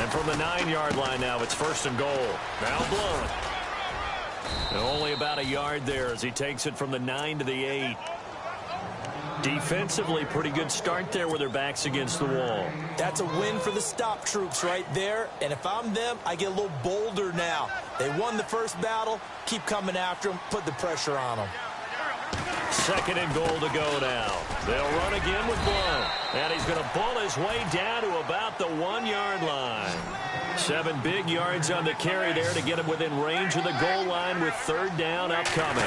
And from the 9-yard line now, it's 1st and goal. Now Blunt. Only about a yard there as he takes it from the 9 to the 8. Defensively, pretty good start there with their backs against the wall. That's a win for the stop troops right there. And if I'm them, I get a little bolder now. They won the first battle. Keep coming after them. Put the pressure on them. 2nd and goal to go now. They'll run again with Blunt. And he's going to pull his way down to about the 1-yard line. 7 big yards on the carry there to get him within range of the goal line with 3rd down upcoming.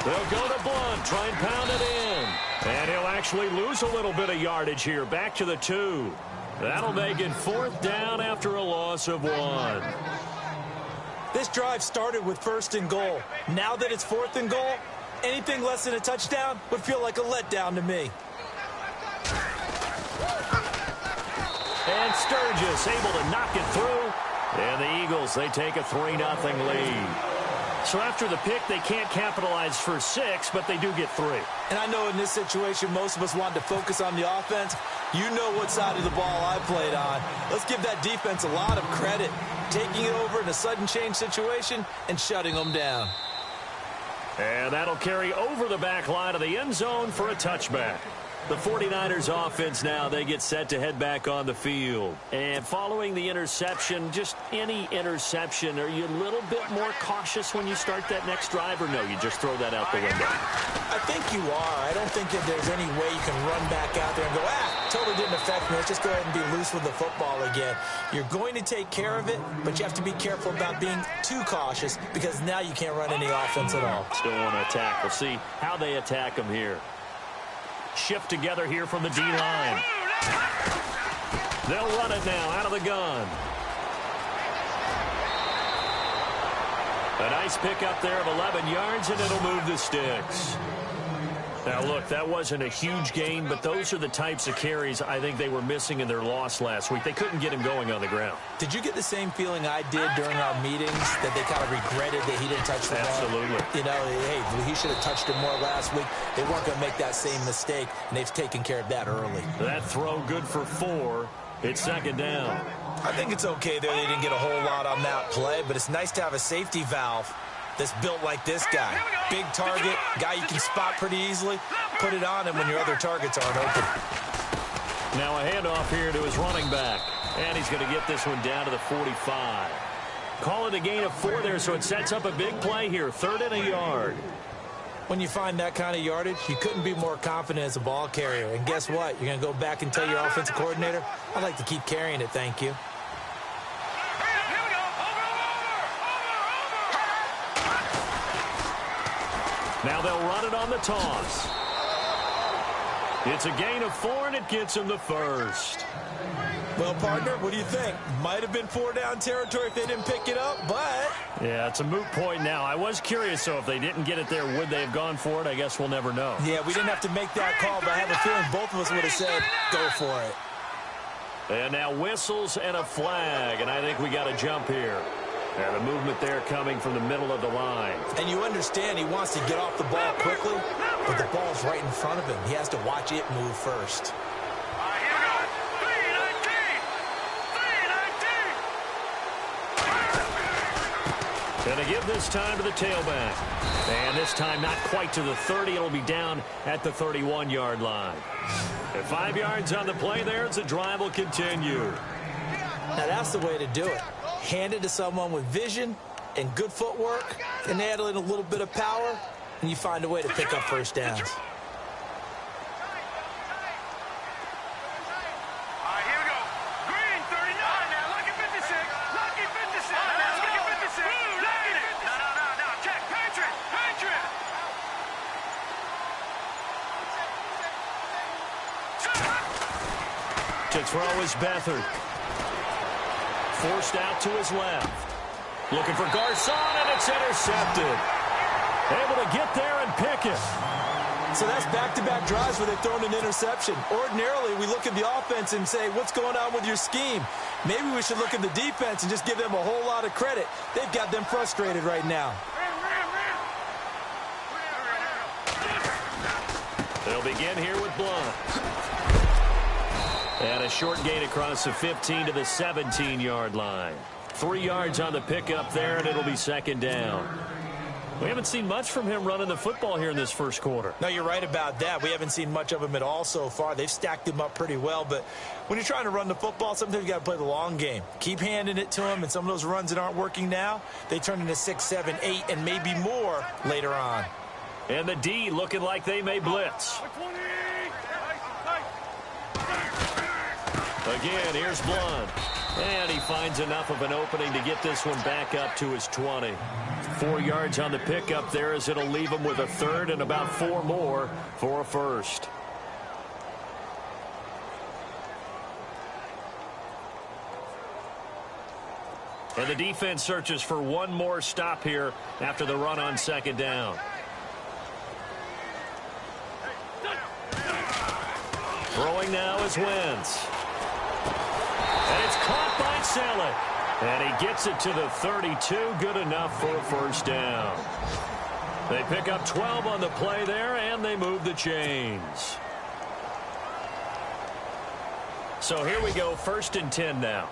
They'll go to Blunt, try and pound it in. And he'll actually lose a little bit of yardage here, back to the 2. That'll make it 4th down after a loss of 1. This drive started with 1st and goal. Now that it's 4th and goal, anything less than a touchdown would feel like a letdown to me. And Sturgis able to knock it through. And the Eagles, they take a 3-0 lead. So after the pick, they can't capitalize for 6, but they do get 3. And I know in this situation, most of us want to focus on the offense. You know what side of the ball I played on. Let's give that defense a lot of credit. Taking it over in a sudden change situation and shutting them down. And that'll carry over the back line of the end zone for a touchback. The 49ers offense now, they get set to head back on the field. And following the interception, just any interception, are you a little bit more cautious when you start that next drive, or no, you just throw that out the window? I think you are. I don't think that there's any way you can run back out there and go, totally didn't affect me. Let's just go ahead and be loose with the football again. You're going to take care of it, but you have to be careful about being too cautious because now you can't run any offense at all. Still want to attack. We'll see how they attack them here. Shift together here from the D-line. They'll run it now out of the gun. A nice pickup there of 11 yards, and it'll move the sticks. Now, look, that wasn't a huge gain, but those are the types of carries I think they were missing in their loss last week. They couldn't get him going on the ground. Did you get the same feeling I did during our meetings, that they kind of regretted that he didn't touch the ball? Absolutely. You know, hey, he should have touched it more last week. They weren't going to make that same mistake, and they've taken care of that early. That throw good for 4. It's 2nd down. I think it's okay there. They didn't get a whole lot on that play, but it's nice to have a safety valve that's built like this guy. Big target, guy you can spot pretty easily. Put it on him when your other targets aren't open. Now a handoff here to his running back. And he's going to get this one down to the 45. Call it a gain of 4 there, so it sets up a big play here. 3rd and a yard. When you find that kind of yardage, you couldn't be more confident as a ball carrier. And guess what? You're going to go back and tell your offensive coordinator, I'd like to keep carrying it, thank you. Now they'll run it on the toss. It's a gain of 4, and it gets him the 1st. Well, partner, what do you think? Might have been 4-down territory if they didn't pick it up, but... Yeah, it's a moot point now. I was curious, so if they didn't get it there, would they have gone for it? I guess we'll never know. Yeah, we didn't have to make that call, but I have a feeling both of us would have said, go for it. And now whistles and a flag, and I think we got a jump here. And the movement there coming from the middle of the line. And you understand he wants to get off the ball quickly, but the ball's right in front of him. He has to watch it move first. Going to give this time to the tailback. And this time not quite to the 30. It'll be down at the 31-yard line. And 5 yards on the play there as the drive will continue. Now that's the way to do it. Hand it to someone with vision and good footwork, and add in a little bit of power, and you find a way to pick up first downs. To throw is Beathard. Forced out to his left. Looking for Garcon, and it's intercepted. Able to get there and pick it. So that's back-to-back drives where they've thrown an interception. Ordinarily, we look at the offense and say, what's going on with your scheme? Maybe we should look at the defense and just give them a whole lot of credit. They've got them frustrated right now. They'll begin here with Blunt. And a short gain across the 15 to the 17-yard line. 3 yards on the pickup there, and it'll be second down. We haven't seen much from him running the football here in this first quarter. No, you're right about that. We haven't seen much of him at all so far. They've stacked him up pretty well, but when you're trying to run the football, sometimes you got to play the long game. Keep handing it to him, and some of those runs that aren't working now, they turn into 6, 7, 8, and maybe more later on. And the D looking like they may blitz. Again, here's Blunt. And he finds enough of an opening to get this one back up to his 20. 4 yards on the pickup there as it'll leave him with a third and about 4 more for a first. And the defense searches for one more stop here after the run on second down. Throwing now is Wentz. And it's caught by Selleck. And he gets it to the 32. Good enough for a first down. They pick up 12 on the play there, and they move the chains. So here we go, 1st and 10 now.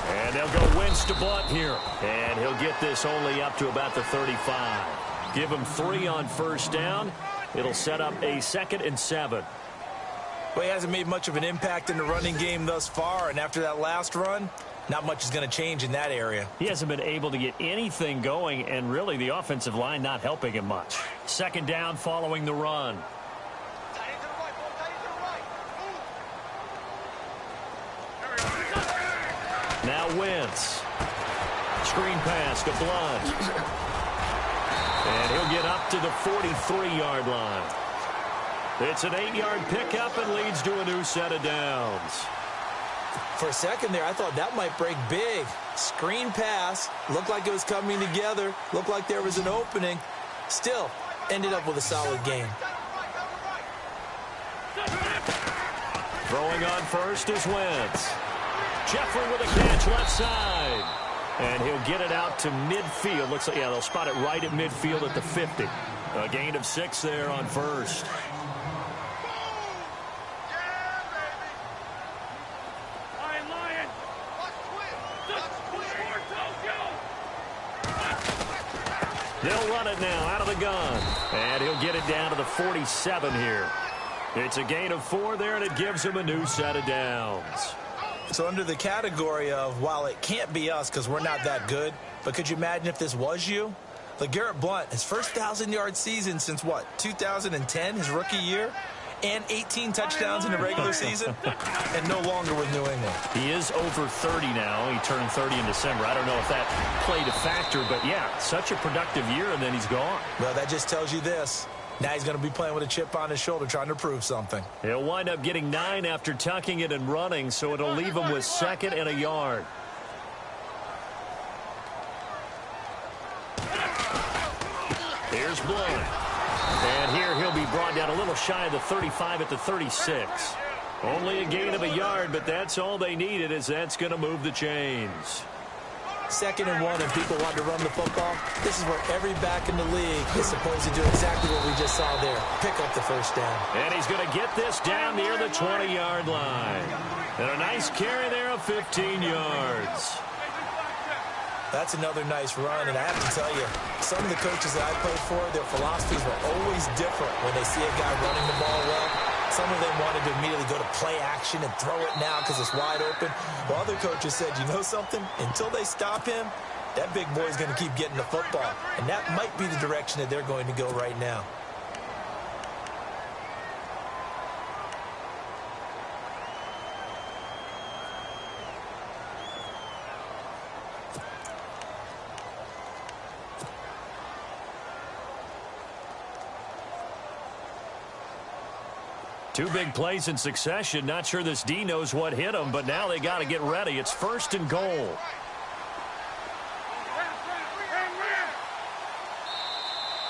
And they'll go Wentz to Blunt here. And he'll get this only up to about the 35. Give him 3 on first down. It'll set up a 2nd and 7. Well, he hasn't made much of an impact in the running game thus far, and after that last run, not much is going to change in that area. He hasn't been able to get anything going, and really the offensive line not helping him much. 2nd down following the run. Now Wentz. Screen pass to Blunt. And he'll get up to the 43-yard line. It's an 8-yard pickup and leads to a new set of downs. For a second there, I thought that might break big. Screen pass. Looked like it was coming together. Looked like there was an opening. Still, ended up with a solid game. Throwing on first is Wentz. Jeffrey with a catch left side. And he'll get it out to midfield. Looks like, yeah, they'll spot it right at midfield at the 50. A gain of 6 there on first. They'll run it now out of the gun. And he'll get it down to the 47 here. It's a gain of 4 there, and it gives him a new set of downs. So under the category of, while it can't be us because we're not that good, but could you imagine if this was you? LeGarrette Blunt, his first 1,000-yard season since, what, 2010, his rookie year? And 18 touchdowns in the regular season, and no longer with New England. He is over 30 now. He turned 30 in December. I don't know if that played a factor, but, yeah, such a productive year, and then he's gone. Well, that just tells you this. Now he's going to be playing with a chip on his shoulder trying to prove something. He'll wind up getting 9 after tucking it and running, so it'll leave him with 2nd and a yard. Here's Blunt. And here he'll be brought down a little shy of the 35 at the 36. Only a gain of a yard, but that's all they needed, as that's going to move the chains. 2nd and 1, and people want to run the football. This is where every back in the league is supposed to do exactly what we just saw there. Pick up the first down. And he's going to get this down near the 20-yard line. And a nice carry there of 15 yards. That's another nice run, and I have to tell you, some of the coaches that I played for, their philosophies were always different when they see a guy running the ball well. Some of them wanted to immediately go to play action and throw it now because it's wide open. While other coaches said, you know something? Until they stop him, that big boy's going to keep getting the football. And that might be the direction that they're going to go right now. Two big plays in succession. Not sure this D knows what hit him, but now they got to get ready. It's 1st and goal.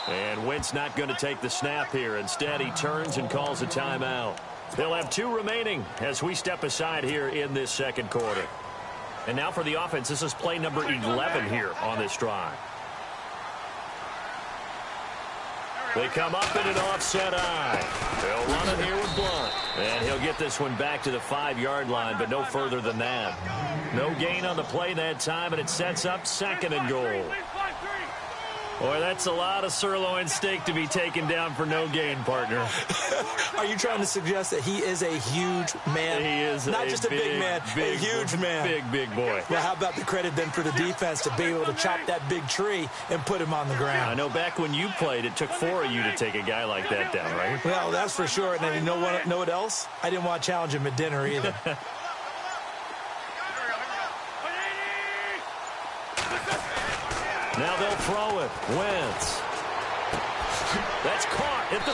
And Wentz not going to take the snap here. Instead, he turns and calls a timeout. They'll have 2 remaining as we step aside here in this second quarter. And now for the offense, this is play number 11 here on this drive. They come up in an offset eye. They'll run it here with Blunt. And he'll get this one back to the 5-yard line, but no further than that. No gain on the play that time, and it sets up 2nd and goal. Boy, that's a lot of sirloin steak to be taken down for no gain, partner. Are you trying to suggest that he is a huge man? He is not just a big man, a huge man. Big boy. Well, how about the credit then for the defense to be able to chop that big tree and put him on the ground? I know back when you played, it took 4 of you to take a guy like that down, right? Well, that's for sure. And you know what else? I didn't want to challenge him at dinner either. Now they'll throw it. Wentz. That's caught at the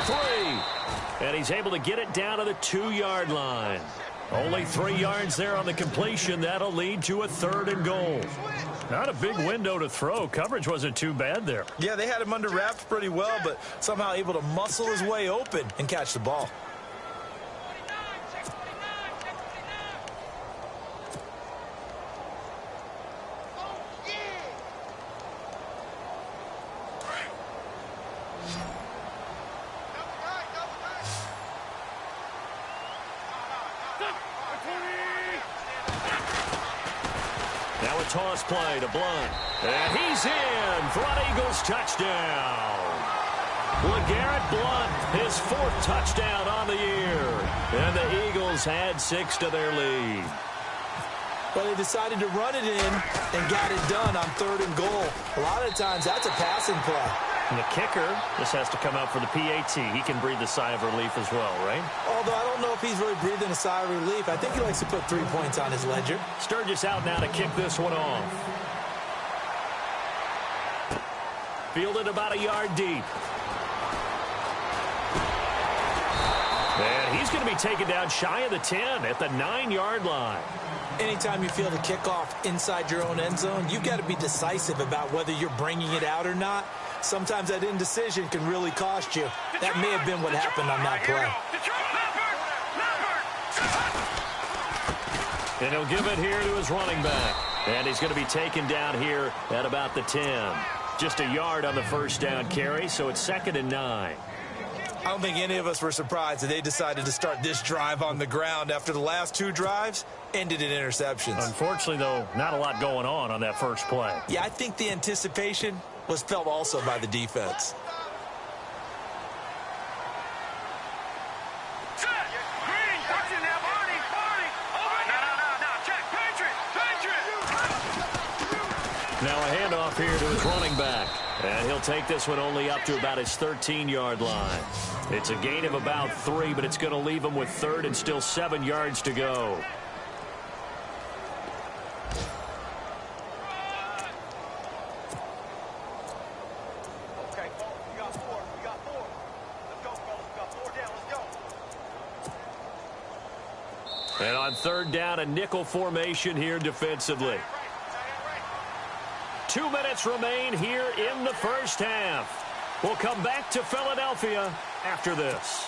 3. And he's able to get it down to the 2-yard line. Only 3 yards there on the completion. That'll lead to a 3rd and goal. Not a big window to throw. Coverage wasn't too bad there. Yeah, they had him under wraps pretty well, but somehow able to muscle his way open and catch the ball. Now a toss play to Blunt. And he's in for an Eagles touchdown. LeGarrette Blunt, his 4th touchdown on the year. And the Eagles had 6 to their lead. Well, they decided to run it in and got it done on 3rd and goal. A lot of times that's a passing play. And the kicker, this has to come out for the PAT. He can breathe a sigh of relief as well, right? Although I don't know if he's really breathing a sigh of relief. I think he likes to put 3 points on his ledger. Sturgis out now to kick this one off. Fielded about a yard deep. And he's going to be taken down shy of the 10 at the 9-yard line. Anytime you feel the kickoff inside your own end zone, you've got to be decisive about whether you're bringing it out or not. Sometimes that indecision can really cost you. That may have been what happened on that play. And he'll give it here to his running back. And he's going to be taken down here at about the 10. Just a yard on the first down carry, so it's 2nd and 9. I don't think any of us were surprised that they decided to start this drive on the ground after the last 2 drives ended in interceptions. Unfortunately, though, not a lot going on that first play. Yeah, I think the anticipation was felt also by the defense. Now a handoff here to his running back. And he'll take this one only up to about his 13-yard line. It's a gain of about 3, but it's going to leave him with 3rd and still 7 yards to go. Okay, we got 4. We got 4. Let's go, fellas. We got 4 down. Let's go. And on 3rd down, a nickel formation here defensively. 2 minutes remain here in the first half. We'll come back to Philadelphia after this.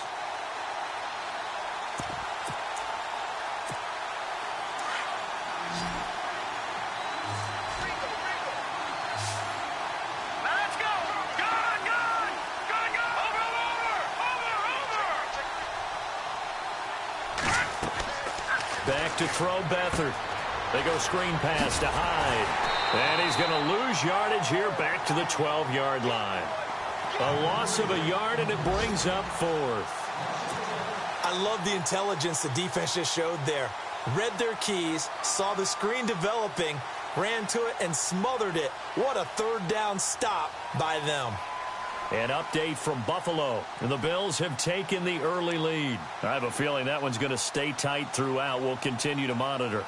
Let's go. Gun. Over. Back to throw Beathard. They go screen pass to Hyde. And he's going to lose yardage here back to the 12-yard line. A loss of a yard, and it brings up 4th. I love the intelligence the defense just showed there. Read their keys, saw the screen developing, ran to it, and smothered it. What a 3rd down stop by them. An update from Buffalo. The Bills have taken the early lead. I have a feeling that one's going to stay tight throughout. We'll continue to monitor.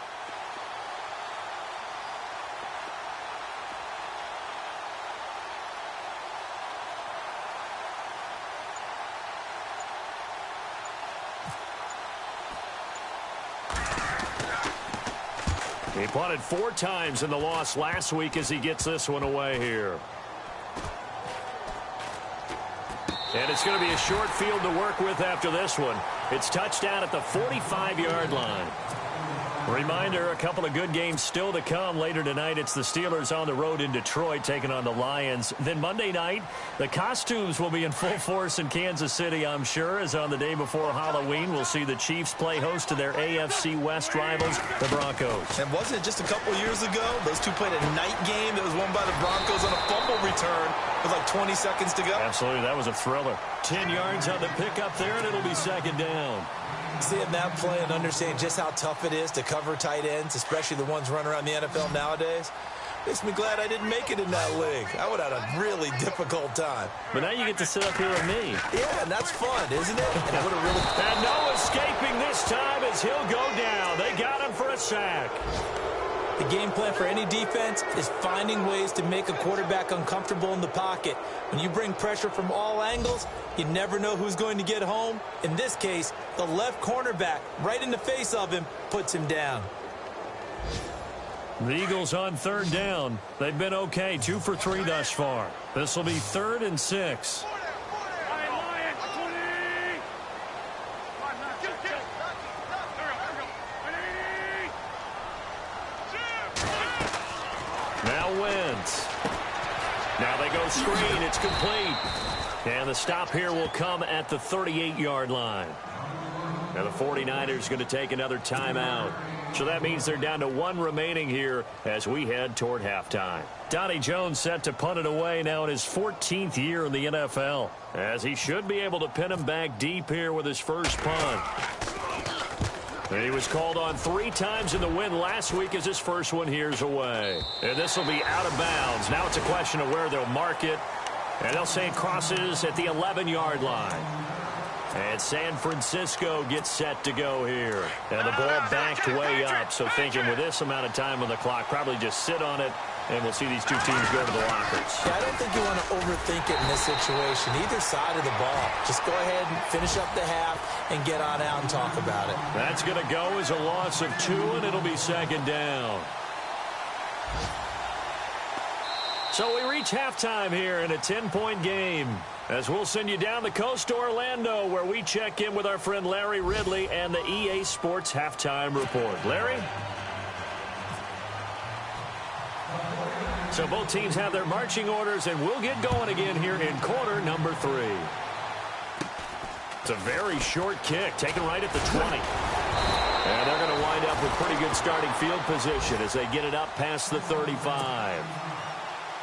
He punted 4 times in the loss last week as he gets this one away here. And it's going to be a short field to work with after this one. It's touchdown at the 45-yard line. Reminder, a couple of good games still to come. Later tonight, it's the Steelers on the road in Detroit taking on the Lions. Then Monday night, the costumes will be in full force in Kansas City, I'm sure, as on the day before Halloween, we'll see the Chiefs play host to their AFC West rivals, the Broncos. And wasn't it just a couple years ago, those two played a night game that was won by the Broncos on a fumble return with like 20 seconds to go? Absolutely, that was a thriller. 10 yards on the pickup there, and it'll be second down. Seeing that play and understanding just how tough it is to cover tight ends, especially the ones running around the NFL nowadays, makes me glad I didn't make it in that league. I would have had a really difficult time. But now you get to sit up here with me. Yeah, and that's fun, isn't it? And no escaping this time as he'll go down. They got him for a sack. The game plan for any defense is finding ways to make a quarterback uncomfortable in the pocket. When you bring pressure from all angles, you never know who's going to get home. In this case, the left cornerback, right in the face of him, puts him down. The Eagles on third down. They've been okay, 2 for 3 thus far. This will be 3rd and 6. Now Wentz. Now they go screen. It's complete. And the stop here will come at the 38-yard line. Now the 49ers going to take another timeout. So that means they're down to 1 remaining here as we head toward halftime. Donnie Jones set to punt it away now in his 14th year in the NFL, as he should be able to pin him back deep here with his first punt. And he was called on 3 times in the win last week as his first one here's away. And this will be out of bounds. Now it's a question of where they'll mark it. And they'll say it crosses at the 11-yard line. And San Francisco gets set to go here. And the ball backed way up. So thinking with this amount of time on the clock, probably just sit on it. And we'll see these two teams go to the lockers. Yeah, I don't think you want to overthink it in this situation. Either side of the ball. Just go ahead and finish up the half and get on out and talk about it. That's going to go as a loss of 2, and it'll be second down. So we reach halftime here in a 10-point game, as we'll send you down the coast to Orlando, where we check in with our friend Larry Ridley and the EA Sports Halftime Report. Larry? So both teams have their marching orders, and we'll get going again here in quarter number 3. It's a very short kick, taken right at the 20. And they're going to wind up with pretty good starting field position as they get it up past the 35.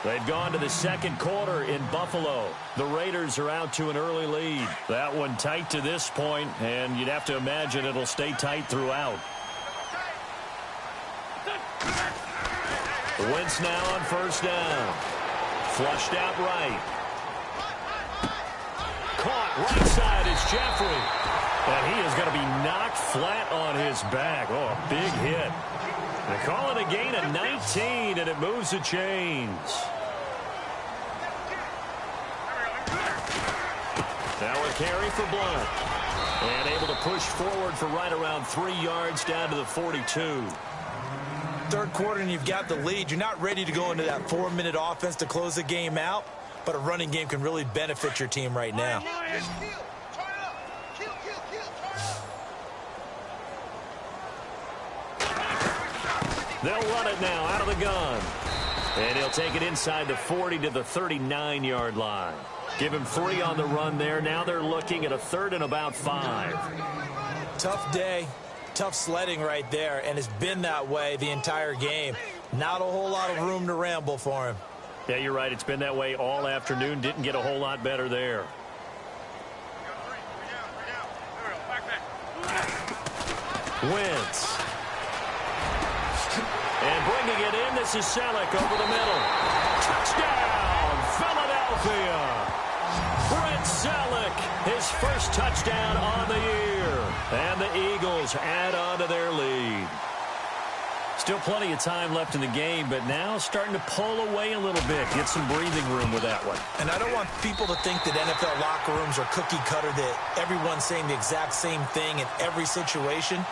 They've gone to the second quarter in Buffalo. The Raiders are out to an early lead. That one tight to this point, and you'd have to imagine it'll stay tight throughout. Wentz now on first down. Flushed out right. Caught right side is Jeffrey. And he is going to be knocked flat on his back. Oh, a big hit. They call it a gain of 19, and it moves the chains. Now a carry for Blunt. And able to push forward for right around 3 yards down to the 42. Third quarter and you've got the lead. You're not ready to go into that 4-minute offense to close the game out, but a running game can really benefit your team right now. They'll run it now out of the gun. And he'll take it inside the 40 to the 39-yard line. Give him 3 on the run there. Now they're looking at a 3rd and about 5. Tough day. Tough sledding right there, and it's been that way the entire game. Not a whole lot of room to ramble for him. Yeah, you're right. It's been that way all afternoon. Didn't get a whole lot better there. Wentz. And bringing it in, this is Selleck over the middle. Touchdown, Philadelphia. Brent Selleck, his first touchdown on the year. And the Eagles add on to their lead. Still plenty of time left in the game, but now starting to pull away a little bit. Get some breathing room with that one. And I don't want people to think that NFL locker rooms are cookie cutter, that everyone's saying the exact same thing in every situation.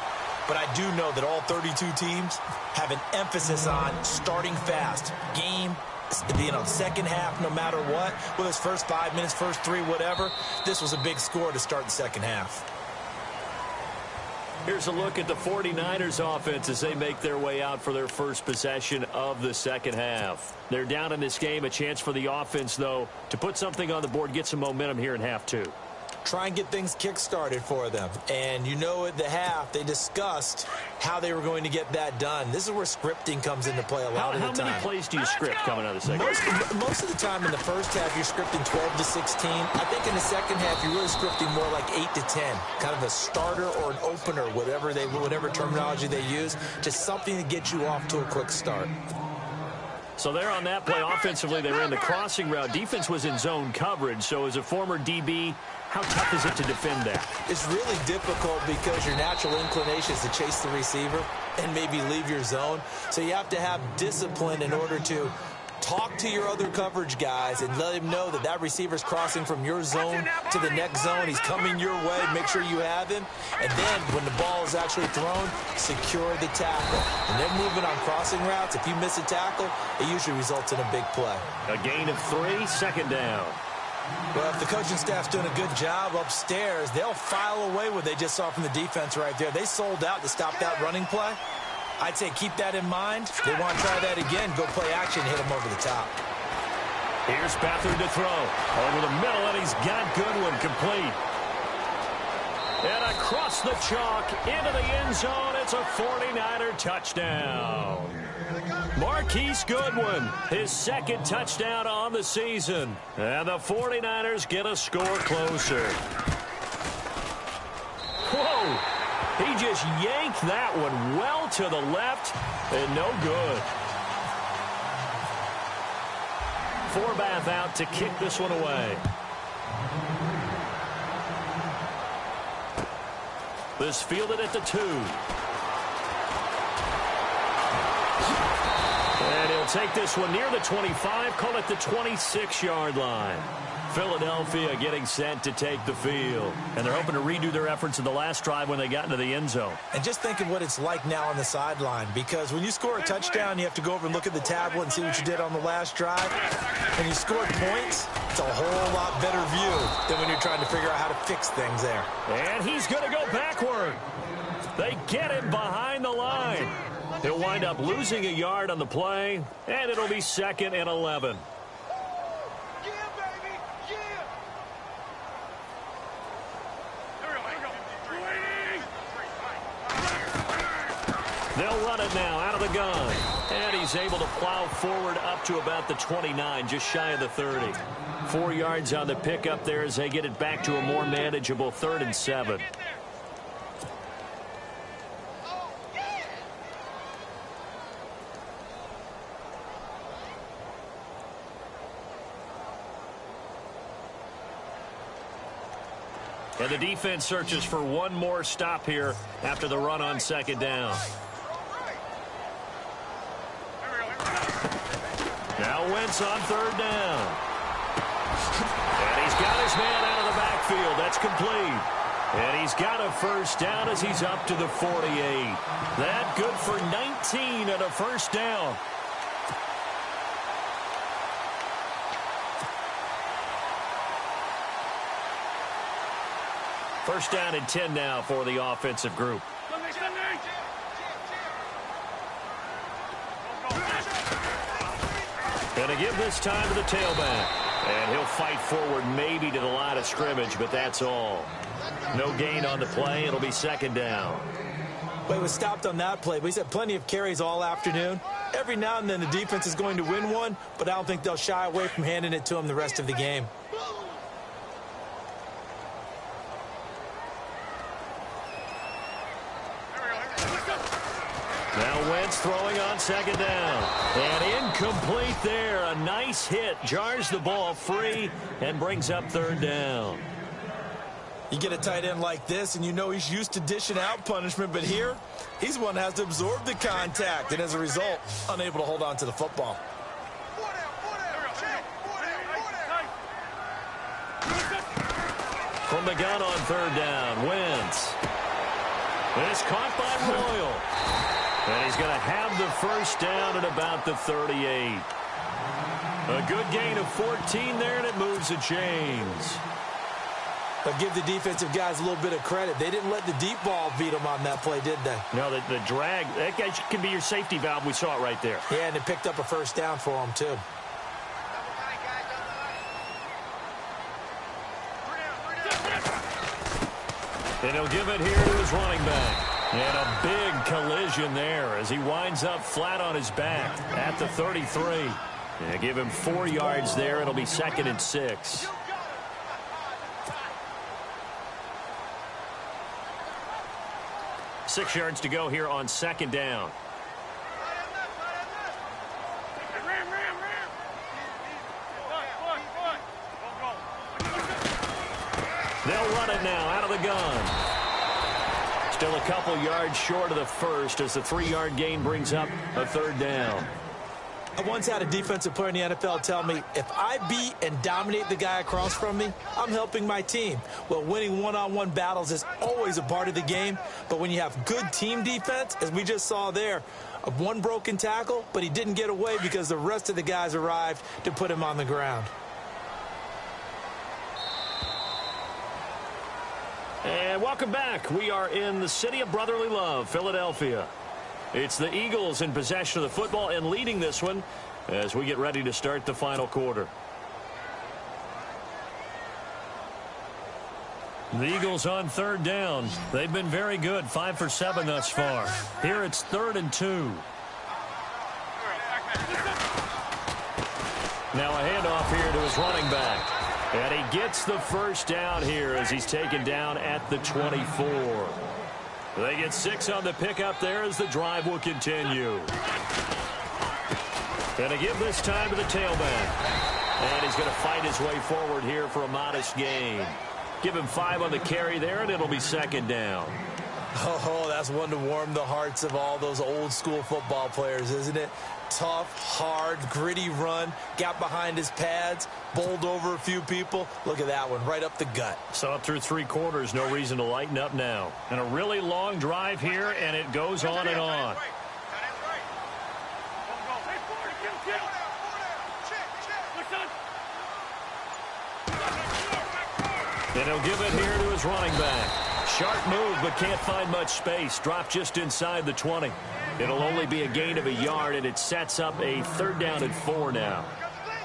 But I do know that all 32 teams have an emphasis on starting fast. Game, second half, no matter what. Whether it's first 5 minutes, first 3, whatever. This was a big score to start the second half. Here's a look at the 49ers offense as they make their way out for their first possession of the second half. They're down in this game. A chance for the offense, though, to put something on the board, get some momentum here in half two. Try and get things kick-started for them. And you know at the half, they discussed how they were going to get that done. This is where scripting comes into play a lot of the time. How many plays do you script coming out of the second half? Most of the time in the first half, you're scripting 12 to 16. I think in the second half, you're really scripting more like 8 to 10. Kind of a starter or an opener, whatever terminology they use. Just something to get you off to a quick start. So there on that play, offensively, they ran the crossing route. Defense was in zone coverage. So as a former DB, how tough is it to defend that? It's really difficult because your natural inclination is to chase the receiver and maybe leave your zone. So you have to have discipline in order to talk to your other coverage guys and let him know that that receiver's crossing from your zone to the next zone. He's coming your way. Make sure you have him. And then when the ball is actually thrown, secure the tackle. And then moving on crossing routes, if you miss a tackle, it usually results in a big play. A gain of 3, second down. Well, if the coaching staff's doing a good job upstairs, they'll file away what they just saw from the defense right there. They sold out to stop that running play. I'd say keep that in mind. If they want to try that again, go play action, hit them over the top. Here's Beathard to throw. Over the middle, and he's got Goodwin complete. And across the chalk, into the end zone, it's a 49er touchdown. Marquise Goodwin, his second touchdown on the season. And the 49ers get a score closer. Whoa! He just yanked that one well to the left, and no good. Forbath out to kick this one away. This fielded at the 2. And he'll take this one near the 25, call it the 26-yard line. Philadelphia getting set to take the field. And they're hoping to redo their efforts in the last drive when they got into the end zone. And just think of what it's like now on the sideline, because when you score a touchdown, you have to go over and look at the tablet and see what you did on the last drive. When you scored points, it's a whole lot better view than when you're trying to figure out how to fix things there. And he's going to go backward. They get him behind the line. He'll wind up losing a yard on the play, and it'll be 2nd and 11. They'll run it now out of the gun. And he's able to plow forward up to about the 29, just shy of the 30. 4 yards on the pickup there as they get it back to a more manageable 3rd and 7. And the defense searches for one more stop here after the run on 2nd down. Now Wentz on 3rd down. And he's got his man out of the backfield. That's complete. And he's got a first down as he's up to the 48. That good for 19 and a first down. First down and 10 now for the offensive group. Going to give this time to the tailback. And he'll fight forward maybe to the line of scrimmage, but that's all. No gain on the play. It'll be 2nd down. Well, he was stopped on that play, but he's had plenty of carries all afternoon. Every now and then the defense is going to win one, but I don't think they'll shy away from handing it to him the rest of the game. Now Wentz throwing on 2nd down. And incomplete there. A nice hit. Jars the ball free and brings up 3rd down. You get a tight end like this, and you know he's used to dishing out punishment, but here, he's one that has to absorb the contact, and as a result, unable to hold on to the football. From the gun on 3rd down, Wentz. It's caught by Royal. And he's going to have the first down at about the 38. A good gain of 14 there, and it moves the chains. But give the defensive guys a little bit of credit. They didn't let the deep ball beat them on that play, did they? No, the drag, that guy can be your safety valve. We saw it right there. Yeah, and it picked up a first down for them, too. And he'll give it here to his running back. And a big collision there as he winds up flat on his back at the 33. And give him 4 yards there. It'll be 2nd and 6. Six yards to go here on 2nd down. They'll run it now out of the gun. Still a couple yards short of the first as the 3-yard gain brings up a 3rd down. I once had a defensive player in the NFL tell me, if I beat and dominate the guy across from me, I'm helping my team. Well, winning one-on-one battles is always a part of the game, but when you have good team defense, as we just saw there, one broken tackle, but he didn't get away because the rest of the guys arrived to put him on the ground. And welcome back. We are in the city of brotherly love, Philadelphia. It's the Eagles in possession of the football and leading this one as we get ready to start the final quarter. The Eagles on 3rd down. They've been very good, 5 for 7 thus far. Here it's 3rd and 2. Now a handoff here to his running back. And he gets the first down here as he's taken down at the 24. They get 6 on the pickup there as the drive will continue. And a give this time to the tailback. And he's going to fight his way forward here for a modest gain. Give him 5 on the carry there, and it'll be 2nd down. Oh, that's one to warm the hearts of all those old-school football players, isn't it? Tough, hard, gritty run, got behind his pads, bowled over a few people. Look at that one, right up the gut. So up through 3 quarters, no reason to lighten up now. And a really long drive here, and it goes on and on. And he'll give it here to his running back. Sharp move, but can't find much space. Dropped just inside the 20. It'll only be a gain of a yard, and it sets up a 3rd down and 4 now.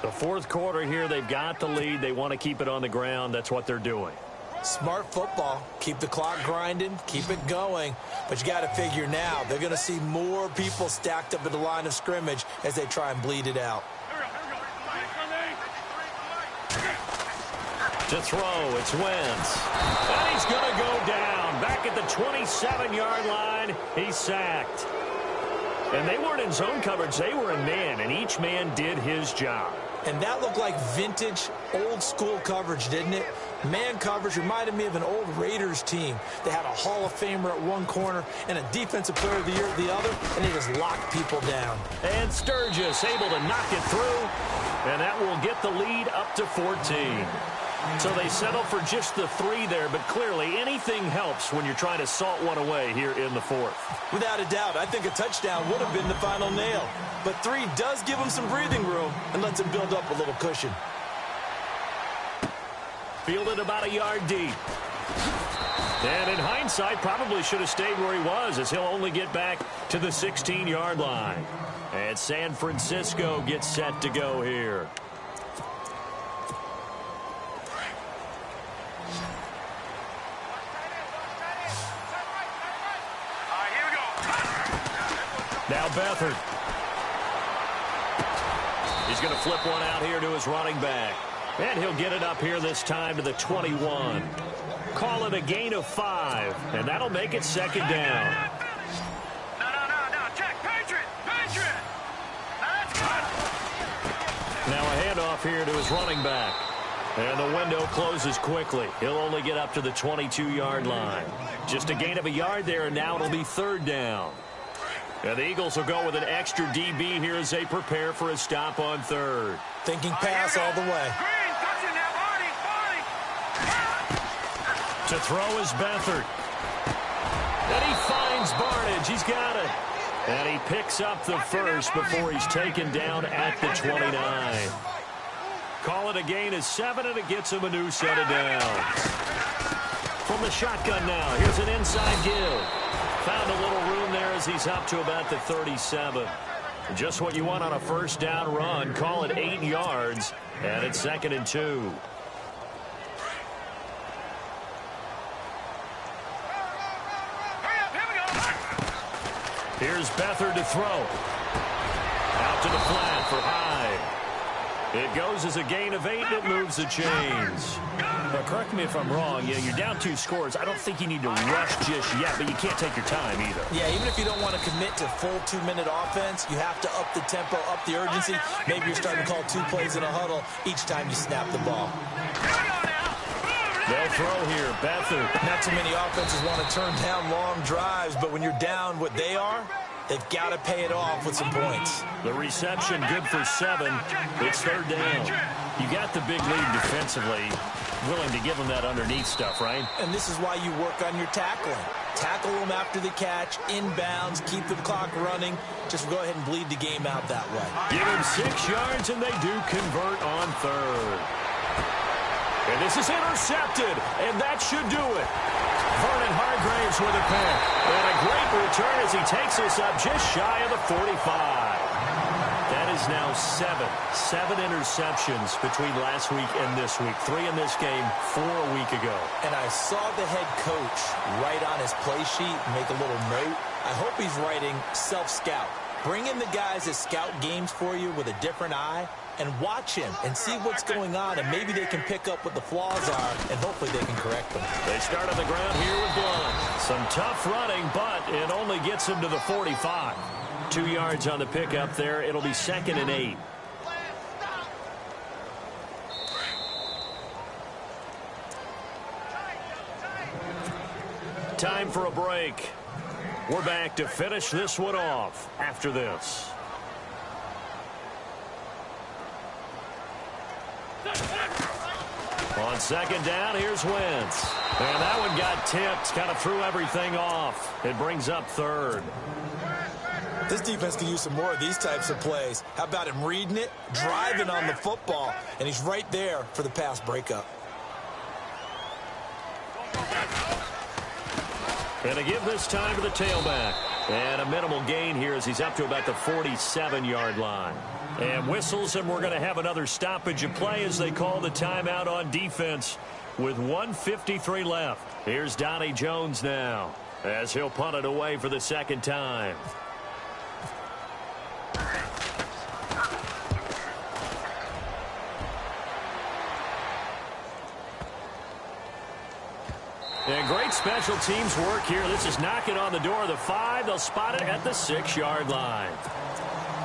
The 4th quarter here, they've got the lead. They want to keep it on the ground. That's what they're doing. Smart football. Keep the clock grinding. Keep it going. But you got to figure now, they're going to see more people stacked up at the line of scrimmage as they try and bleed it out. To throw, it's Wentz. And he's going to go down. Back at the 27-yard line, he's sacked. And they weren't in zone coverage. They were in man, and each man did his job. And that looked like vintage, old-school coverage, didn't it? Man coverage reminded me of an old Raiders team. They had a Hall of Famer at one corner and a Defensive Player of the Year at the other, and they just locked people down. And Sturgis able to knock it through, and that will get the lead up to 14. So they settle for just the 3 there, but clearly anything helps when you're trying to salt one away here in the 4th. Without a doubt, I think a touchdown would have been the final nail. But 3 does give them some breathing room and lets them build up a little cushion. Fielded about a yard deep. And in hindsight, probably should have stayed where he was as he'll only get back to the 16-yard line. And San Francisco gets set to go here. Now Beathard. He's going to flip one out here to his running back. And he'll get it up here this time to the 21. Call it a gain of 5. And that'll make it 2nd down. No. Check. Patriot. That's good. Now a handoff here to his running back. And the window closes quickly. He'll only get up to the 22-yard line. Just a gain of a yard there, and now it'll be 3rd down. And the Eagles will go with an extra DB here as they prepare for a stop on 3rd. Thinking pass all the way. To throw is Beathard. And he finds Barnage. He's got it. And he picks up the first before he's taken down at the 29. Call it a gain of 7, and it gets him a new set of downs. From the shotgun now, here's an inside give. Found a little room there as he's up to about the 37. Just what you want on a first down run. Call it 8 yards, and it's 2nd and 2. Here's Beathard to throw. Out to the flat for Hyde. It goes as a gain of 8, and it moves the chains. Now, correct me if I'm wrong. Yeah, you're down 2 scores. I don't think you need to rush just yet, but you can't take your time either. Yeah, even if you don't want to commit to full 2-minute offense, you have to up the tempo, up the urgency. Maybe you're starting to call 2 plays in a huddle each time you snap the ball. They'll throw here. Beathard. Not too many offenses want to turn down long drives, but when you're down what they are, they've got to pay it off with some points. The reception good for 7. It's 3rd down. You got the big lead defensively. Willing to give them that underneath stuff, right? And this is why you work on your tackling. Tackle them after the catch, inbounds, keep the clock running. Just go ahead and bleed the game out that way. Give them 6 yards, and they do convert on 3rd. And this is intercepted, and that should do it. Vernon Hargraves with a pick. And a great return as he takes us up just shy of the 45. That is now 7 interceptions between last week and this week. 3 in this game, 4 a week ago. And I saw the head coach write on his play sheet, make a little note. I hope he's writing self-scout. Bring in the guys that scout games for you with a different eye and watch him and see what's going on, and maybe they can pick up what the flaws are, and hopefully they can correct them. They start on the ground here with Blunt. Some tough running, but it only gets him to the 45. 2 yards on the pickup there. It'll be 2nd and 8. Time for a break. We're back to finish this one off after this. On 2nd down, here's Wentz. And that one got tipped, kind of threw everything off. It brings up 3rd. This defense can use some more of these types of plays. How about him reading it, driving on the football, and he's right there for the pass breakup. And to give this time to the tailback. And a minimal gain here as he's up to about the 47-yard line. And whistles, and we're going to have another stoppage of play as they call the timeout on defense with 1:53 left. Here's Donnie Jones now as he'll punt it away for the 2nd time. And great special teams work here. This is knocking on the door of the 5. They'll spot it at the 6-yard line.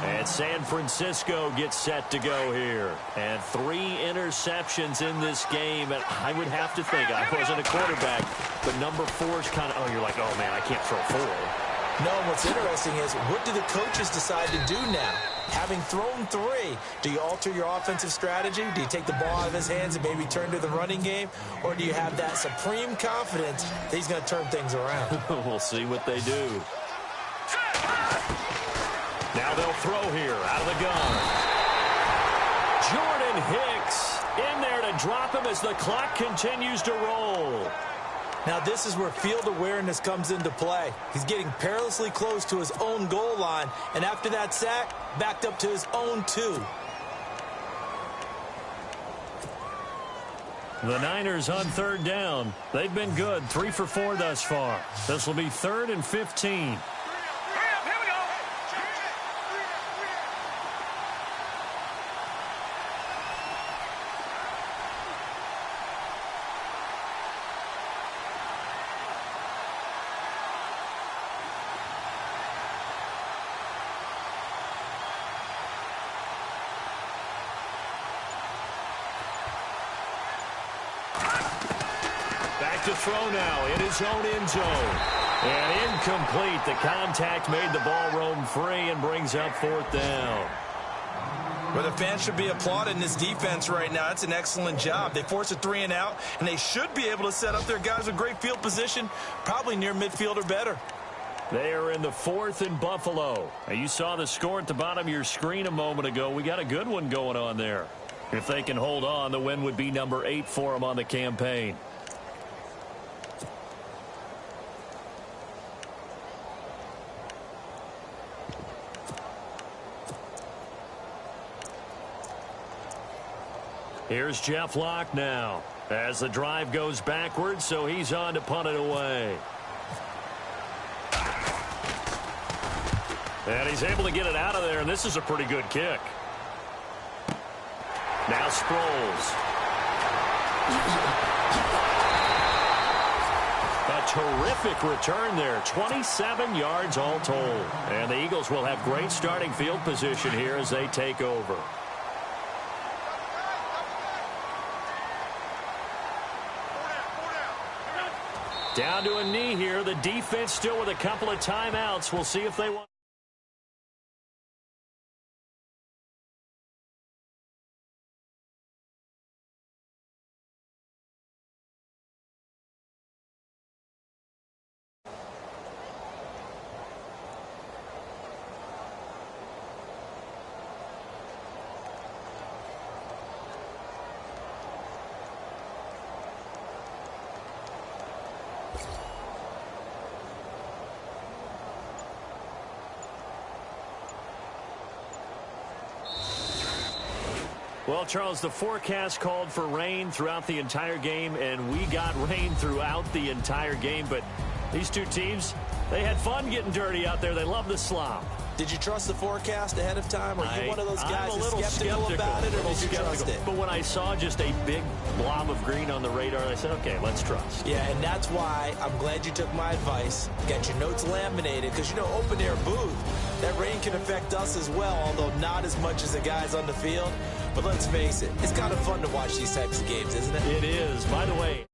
And San Francisco gets set to go here. And 3 interceptions in this game. And I would have to think, I wasn't a quarterback, but number 4's kind of, oh, you're like, oh, man, I can't throw 4. No, what's interesting is, what do the coaches decide to do now? Having thrown 3, do you alter your offensive strategy? Do you take the ball out of his hands and maybe turn to the running game? Or do you have that supreme confidence that he's going to turn things around? We'll see what they do. Now they'll throw here out of the gun. Jordan Hicks in there to drop him as the clock continues to roll. Now this is where field awareness comes into play. He's getting perilously close to his own goal line, and after that sack, backed up to his own 2. The Niners on 3rd down. They've been good, 3 for 4 thus far. This will be 3rd and 15. To throw now in his own end zone. And incomplete. The contact made the ball roam free and brings up 4th down. Well, the fans should be applauding this defense right now. It's an excellent job. They force a 3 and out, and they should be able to set up their guys with great field position, probably near midfield or better. They are in the 4th in Buffalo. Now, you saw the score at the bottom of your screen a moment ago. We got a good one going on there. If they can hold on, the win would be number 8 for them on the campaign. Here's Jeff Locke now as the drive goes backwards, so he's on to punt it away. And he's able to get it out of there, and this is a pretty good kick. Now Sproles. A terrific return there. 27 yards all told. And the Eagles will have great starting field position here as they take over. Down to a knee here. The defense still with a couple of timeouts. We'll see if they want. Well, Charles, the forecast called for rain throughout the entire game, and we got rain throughout the entire game. But these two teams, they had fun getting dirty out there. They love the slop. Did you trust the forecast ahead of time? Or are you one of those guys who's skeptical about it, or did you trust it? But when I saw just a big blob of green on the radar, I said, okay, let's trust. Yeah, and that's why I'm glad you took my advice. Got your notes laminated, because, you know, open-air booth, that rain can affect us as well, although not as much as the guys on the field. But let's face it, it's kind of fun to watch these types of games, isn't it? It is. By the way,